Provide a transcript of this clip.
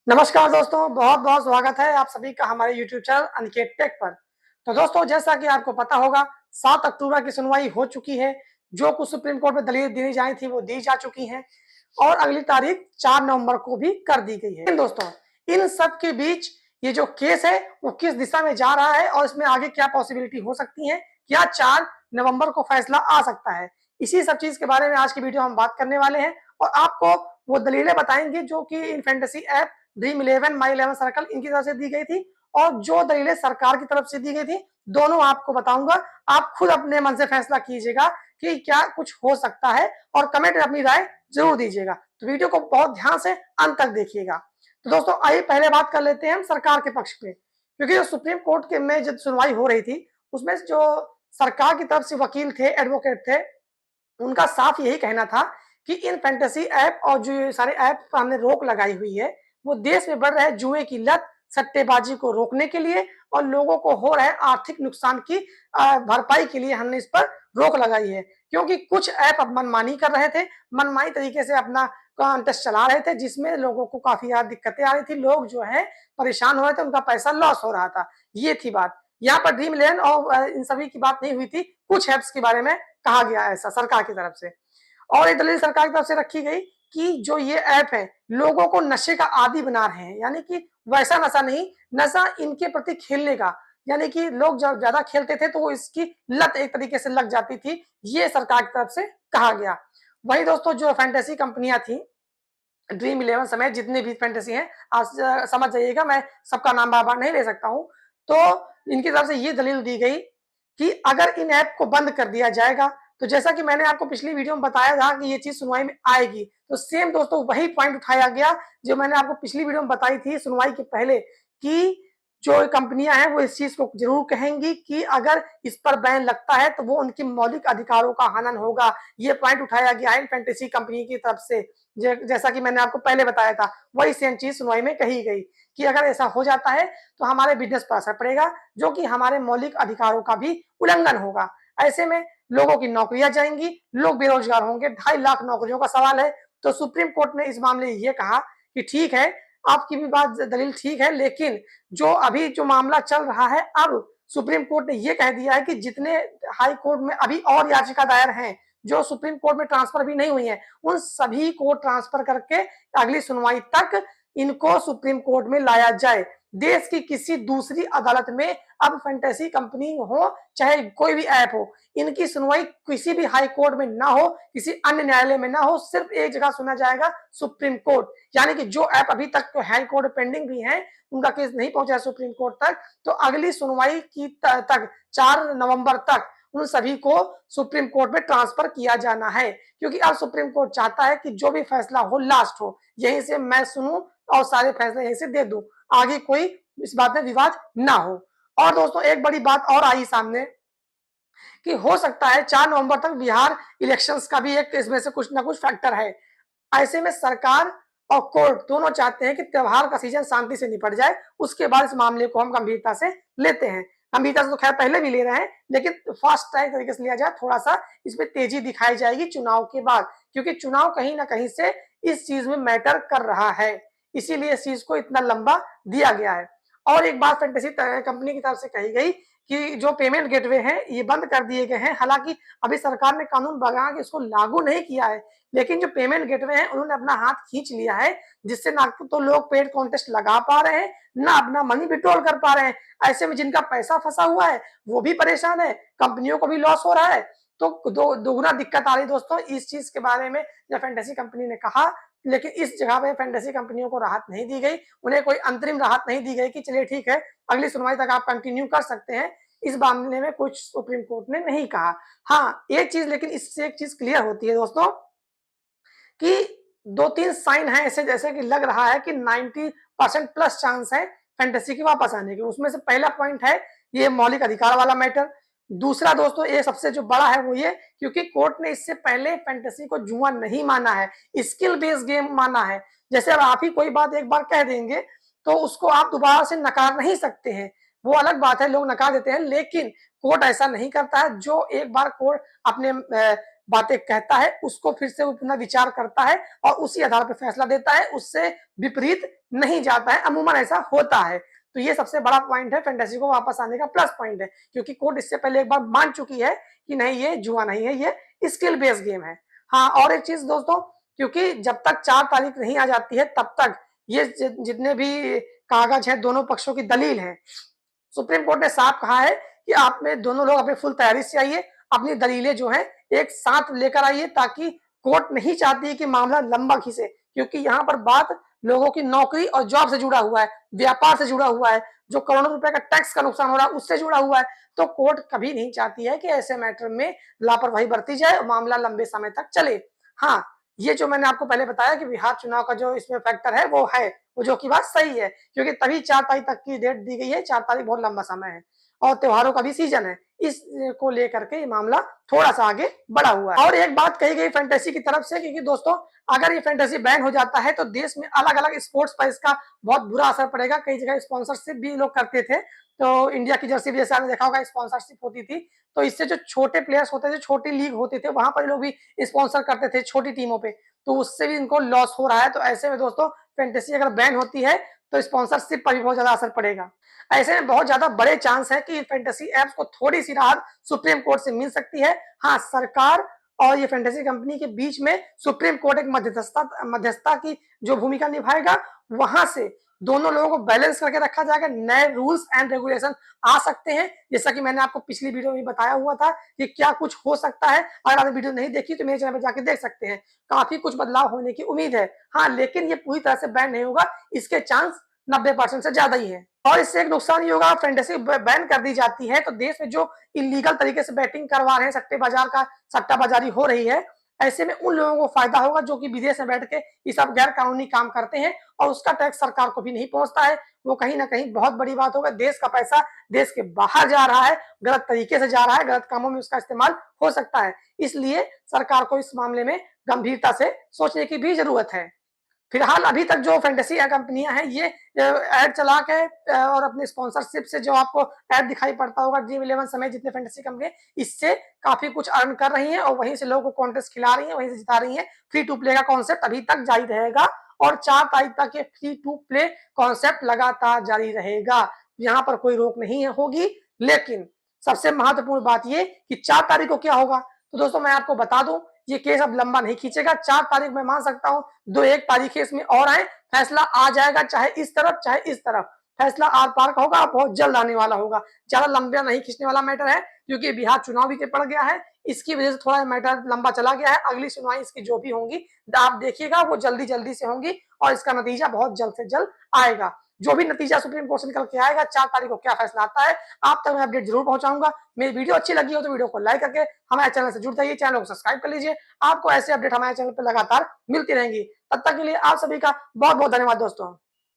नमस्कार दोस्तों, बहुत बहुत स्वागत है आप सभी का हमारे YouTube चैनल अनिकेत टेक पर। तो दोस्तों, जैसा कि आपको पता होगा, 7 अक्टूबर की सुनवाई हो चुकी है। जो कुछ सुप्रीम कोर्ट में दलील दी जानी थी वो दी जा चुकी हैं और अगली तारीख 4 नवंबर को भी कर दी गई है। लेकिन दोस्तों, इन सब के बीच ये जो केस है वो किस दिशा में जा रहा है और इसमें आगे क्या पॉसिबिलिटी हो सकती है, क्या 4 नवंबर को फैसला आ सकता है, इसी सब चीज के बारे में आज की वीडियो हम बात करने वाले हैं। और आपको वो दलीलें बताएंगे जो कि इन फैंटेसी ऐप ड्रीम 11, माई 11 सर्कल इनकी तरफ से दी गई थी और जो दलीलें सरकार की तरफ से दी गई थी, दोनों आपको बताऊंगा। आप खुद अपने मन से फैसला कीजिएगा कि क्या कुछ हो सकता है और कमेंट में अपनी राय जरूर दीजिएगा। तो वीडियो को बहुत ध्यान से अंत तक देखिएगा। तो दोस्तों, आइए पहले बात कर लेते हैं हम सरकार के पक्ष में, क्योंकि जो सुप्रीम कोर्ट के में जब सुनवाई हो रही थी उसमें जो सरकार की तरफ से वकील थे, एडवोकेट थे, उनका साफ यही कहना था कि इन फैंटेसी ऐप और जो सारे ऐप पर हमने रोक लगाई हुई है वो देश में बढ़ रहे जुए की लत, सट्टेबाजी को रोकने के लिए और लोगों को हो रहे आर्थिक नुकसान की भरपाई के लिए हमने इस पर रोक लगाई है। क्योंकि कुछ ऐप अब मनमानी कर रहे थे, मनमानी तरीके से अपना कॉन्टेस्ट चला रहे थे, जिसमें लोगों को काफी ज्यादा दिक्कतें आ रही थी, लोग जो है परेशान हो रहे थे, उनका पैसा लॉस हो रहा था। ये थी बात। यहाँ पर ड्रीम इलेवन और इन सभी की बात नहीं हुई थी, कुछ ऐप्स के बारे में कहा गया ऐसा सरकार की तरफ से। और एक दलील सरकार की तरफ से रखी गई कि जो ये ऐप है लोगों को नशे का आदी बना रहे हैं, यानी कि वैसा नशा नहीं, नशा इनके प्रति खेलने का, यानी कि लोग जब ज्यादा खेलते थे तो वो इसकी लत एक तरीके से लग जाती थी, ये सरकार की तरफ से कहा गया। वही दोस्तों, जो फैंटेसी कंपनियां थी ड्रीम 11 समेत जितने भी फैंटेसी हैं, आप समझ जाइएगा, मैं सबका नाम बार बार नहीं ले सकता हूं। तो इनकी तरफ से ये दलील दी गई कि अगर इन ऐप को बंद कर दिया जाएगा तो जैसा कि मैंने आपको पिछली वीडियो में बताया था कि ये चीज सुनवाई में आएगी, तो सेम दोस्तों वही पॉइंट उठाया गया जो मैंने आपको पिछली वीडियो में बताई थी सुनवाई के पहले, कि जो कंपनियां हैं वो इस चीज को जरूर कहेंगी कि अगर इस पर बैन लगता है तो वो उनके मौलिक अधिकारों का हनन होगा। ये पॉइंट उठाया गया है फैंटेसी कंपनी की तरफ से। जैसा कि मैंने आपको पहले बताया था, वही सेम चीज सुनवाई में कही गई कि अगर ऐसा हो जाता है तो हमारे बिजनेस पर असर पड़ेगा, जो कि हमारे मौलिक अधिकारों का भी उल्लंघन होगा। ऐसे में लोगों की नौकरियां जाएंगी, लोग बेरोजगार होंगे, 2.5 लाख नौकरियों का सवाल है। तो सुप्रीम कोर्ट ने इस मामले ये कहा कि ठीक है, आपकी भी बात दलील ठीक है, लेकिन जो अभी जो मामला चल रहा है, अब सुप्रीम कोर्ट ने यह कह दिया है कि जितने हाई कोर्ट में अभी और याचिका दायर हैं जो सुप्रीम कोर्ट में ट्रांसफर भी नहीं हुई है, उन सभी को ट्रांसफर करके अगली सुनवाई तक इनको सुप्रीम कोर्ट में लाया जाए। देश की किसी दूसरी अदालत में अब फैंटेसी कंपनी हो चाहे कोई भी ऐप हो, इनकी सुनवाई किसी भी हाई कोर्ट में ना हो, किसी अन्य न्यायालय में ना हो, सिर्फ एक जगह सुना जाएगा, सुप्रीम कोर्ट। यानी कि जो ऐप अभी तक तो हाई कोर्ट पेंडिंग भी है, उनका केस नहीं पहुंचा सुप्रीम कोर्ट तक, तो अगली सुनवाई की तक 4 नवंबर तक उन सभी को सुप्रीम कोर्ट में ट्रांसफर किया जाना है। क्योंकि अब सुप्रीम कोर्ट चाहता है कि जो भी फैसला हो लास्ट हो, यहीं से मैं सुनूं और सारे फैसले यहीं से दे दूं, आगे कोई इस बात में विवाद ना हो। और दोस्तों, एक बड़ी बात और आई सामने कि हो सकता है 4 नवंबर तक बिहार इलेक्शंस का भी एक इसमें से कुछ ना कुछ फैक्टर है। ऐसे में सरकार और कोर्ट दोनों चाहते हैं कि त्योहार का सीजन शांति से निपट जाए, उसके बाद इस मामले को हम गंभीरता से लेते हैं। गंभीरता से तो खैर पहले भी ले रहे हैं, लेकिन फास्ट ट्रैक तरीके से लिया जाए, थोड़ा सा इसमें तेजी दिखाई जाएगी चुनाव के बाद, क्योंकि चुनाव कहीं ना कहीं से इस चीज में मैटर कर रहा है, इसीलिए इस चीज को इतना लंबा दिया गया है। और एक बात फैंटेसी कंपनी की तरफ से कही गई कि जो पेमेंट गेटवे हैं ये बंद कर दिए गए हैं। हालांकि अभी सरकार ने कानून बना के इसको लागू नहीं किया है, लेकिन जो पेमेंट गेटवे हैं उन्होंने अपना हाथ खींच लिया है, जिससे ना तो लोग पेड कॉन्टेस्ट लगा पा रहे हैं, ना अपना मनी विड्रॉल कर पा रहे हैं। ऐसे में जिनका पैसा फंसा हुआ है वो भी परेशान है, कंपनियों को भी लॉस हो रहा है, तो दोगुना दिक्कत आ रही दोस्तों। इस चीज के बारे में जब फैंटेसी कंपनी ने कहा, लेकिन इस जगह पे फैंटेसी कंपनियों को राहत नहीं दी गई, उन्हें कोई अंतरिम राहत नहीं दी गई कि चलिए ठीक है, अगली सुनवाई तक आप कंटिन्यू कर सकते हैं। इस मामले में कुछ सुप्रीम कोर्ट ने नहीं कहा। हाँ, एक चीज, लेकिन इससे एक चीज क्लियर होती है दोस्तों कि 2-3 साइन है ऐसे, जैसे कि लग रहा है कि 90% प्लस चांस है फैंटेसी के वापस आने के। उसमें से पहला पॉइंट है ये मौलिक अधिकार वाला मैटर। दूसरा दोस्तों, ये सबसे जो बड़ा है वो ये, क्योंकि कोर्ट ने इससे पहले फैंटेसी को जुआ नहीं माना है, स्किल बेस्ड गेम माना है। जैसे अब आप ही कोई बात एक बार कह देंगे तो उसको आप दोबारा से नकार नहीं सकते हैं, वो अलग बात है, लोग नकार देते हैं, लेकिन कोर्ट ऐसा नहीं करता है। जो एक बार कोर्ट अपने बातें कहता है उसको फिर से वो पुनः विचार करता है और उसी आधार पर फैसला देता है, उससे विपरीत नहीं जाता है। अमूमन ऐसा होता है। तो ये सबसे बड़ा पॉइंट है, फैंटेसी को वापस आने का प्लस पॉइंट है, क्योंकि कोर्ट इससे पहले एक बार मान चुकी है कि नहीं ये जुआ नहीं है, ये स्किल बेस्ड गेम है। हाँ, और एक चीज दोस्तों, क्योंकि जब तक 4 तारीख नहीं आ जाती है तब तक ये जितने भी कागज हैं, दोनों पक्षों की दलील है, सुप्रीम कोर्ट ने साफ कहा है कि आप में दोनों लोग अपनी फुल तैयारी से आइए, अपनी दलीलें जो है एक साथ लेकर आइए, ताकि कोर्ट नहीं चाहती कि मामला लंबा खींचे, क्योंकि यहाँ पर बात लोगों की नौकरी और जॉब से जुड़ा हुआ है, व्यापार से जुड़ा हुआ है, जो करोड़ों रुपए का टैक्स का नुकसान हो रहा है उससे जुड़ा हुआ है। तो कोर्ट कभी नहीं चाहती है कि ऐसे मैटर में लापरवाही बरती जाए और मामला लंबे समय तक चले। हाँ, ये जो मैंने आपको पहले बताया कि बिहार चुनाव का जो इसमें फैक्टर है वो है, वो जो कि बात सही है, क्योंकि तभी 4 तारीख तक की डेट दी गई है। 4 तारीख बहुत लंबा समय है और त्योहारों का भी सीजन है, इस को लेकर के ये मामला थोड़ा सा आगे बढ़ा हुआ है। और एक बात कही गई फैंटेसी की तरफ से, क्योंकि दोस्तों अगर ये फैंटेसी बैन हो जाता है तो देश में अलग अलग स्पोर्ट्स पर इसका बहुत बुरा असर पड़ेगा। कई जगह स्पॉन्सरशिप भी लोग करते थे, तो इंडिया की जर्सी भी जैसे आपने देखा होगा स्पॉन्सरशिप होती थी, तो इससे जो छोटे प्लेयर्स होते थे, छोटी लीग होते थे, वहां पर लोग भी स्पॉन्सर करते थे छोटी टीमों पे, तो उससे भी इनको लॉस हो रहा है। तो ऐसे में दोस्तों फैंटेसी अगर बैन होती है तो स्पॉन्सरशिप पर भी बहुत ज्यादा असर पड़ेगा। ऐसे में बहुत ज्यादा बड़े चांस है कि फैंटेसी एप्स को थोड़ी सी राहत सुप्रीम कोर्ट से मिल सकती है। हाँ, सरकार और ये फैंटेसी कंपनी के बीच में सुप्रीम कोर्ट एक मध्यस्थता की जो भूमिका निभाएगा, वहां से दोनों लोगों को बैलेंस करके रखा जाएगा। नए रूल्स एंड रेगुलेशन आ सकते हैं, जैसा कि मैंने आपको पिछली वीडियो में बताया हुआ था कि क्या कुछ हो सकता है। अगर आपने वीडियो नहीं देखी तो मेरे चैनल पर जाके देख सकते हैं, काफी कुछ बदलाव होने की उम्मीद है। हाँ, लेकिन ये पूरी तरह से बैन नहीं होगा, इसके चांस 90% से ज्यादा ही है। और इससे एक नुकसान ये होगा, फैंटेसी बैन कर दी जाती है तो देश में जो इलीगल तरीके से बैटिंग करवा रहे हैं, सट्टाबाजारी हो रही है, ऐसे में उन लोगों को फायदा होगा जो कि विदेश में बैठ के ये सब गैर कानूनी काम करते हैं और उसका टैक्स सरकार को भी नहीं पहुंचता है। वो कहीं ना कहीं बहुत बड़ी बात होगा। देश का पैसा देश के बाहर जा रहा है, गलत तरीके से जा रहा है, गलत कामों में उसका इस्तेमाल हो सकता है। इसलिए सरकार को इस मामले में गंभीरता से सोचने की भी जरूरत है। फिलहाल अभी तक जो फैंटेसी कंपनियां हैं ये ऐड चला के और अपने स्पॉन्सरशिप से जो आपको ऐड दिखाई पड़ता होगा ड्रीम 11 समेत जितने फैंटेसी कंपनी, इससे काफी कुछ अर्न कर रही हैं और वहीं से लोगों को कॉन्टेस्ट खिला रही हैं, वहीं से जिता रही हैं। फ्री टू प्ले का कॉन्सेप्ट अभी तक जारी रहेगा और 4 तारीख तक ये फ्री टू प्ले कॉन्सेप्ट लगातार जारी रहेगा। यहाँ पर कोई रोक नहीं होगी। लेकिन सबसे महत्वपूर्ण बात ये कि 4 तारीख को क्या होगा, तो दोस्तों मैं आपको बता दूं, ये केस अब लंबा नहीं खींचेगा। 4 तारीख में मान सकता हूं 2-1 तारीखें इसमें और आए, फैसला आ जाएगा, चाहे इस तरफ चाहे इस तरफ, फैसला आर पार का होगा, बहुत जल्द आने वाला होगा। ज्यादा लंबा नहीं खींचने वाला मैटर है, क्योंकि बिहार चुनाव भी के पड़ गया है, इसकी वजह से थोड़ा मैटर लंबा चला गया है। अगली सुनवाई इसकी जो भी होंगी आप देखिएगा, वो जल्दी जल्दी से होंगी और इसका नतीजा बहुत जल्द से जल्द आएगा। जो भी नतीजा सुप्रीम कोर्ट से निकल के आएगा, 4 तारीख को क्या फैसला आता है, आप तक मैं अपडेट जरूर पहुंचाऊंगा। मेरी वीडियो अच्छी लगी हो तो वीडियो को लाइक करके हमारे चैनल से जुड़ जाइए, चैनल को सब्सक्राइब कर लीजिए। आपको ऐसे अपडेट हमारे चैनल पर लगातार मिलती रहेंगी। तब तक के लिए आप सभी का बहुत बहुत धन्यवाद दोस्तों।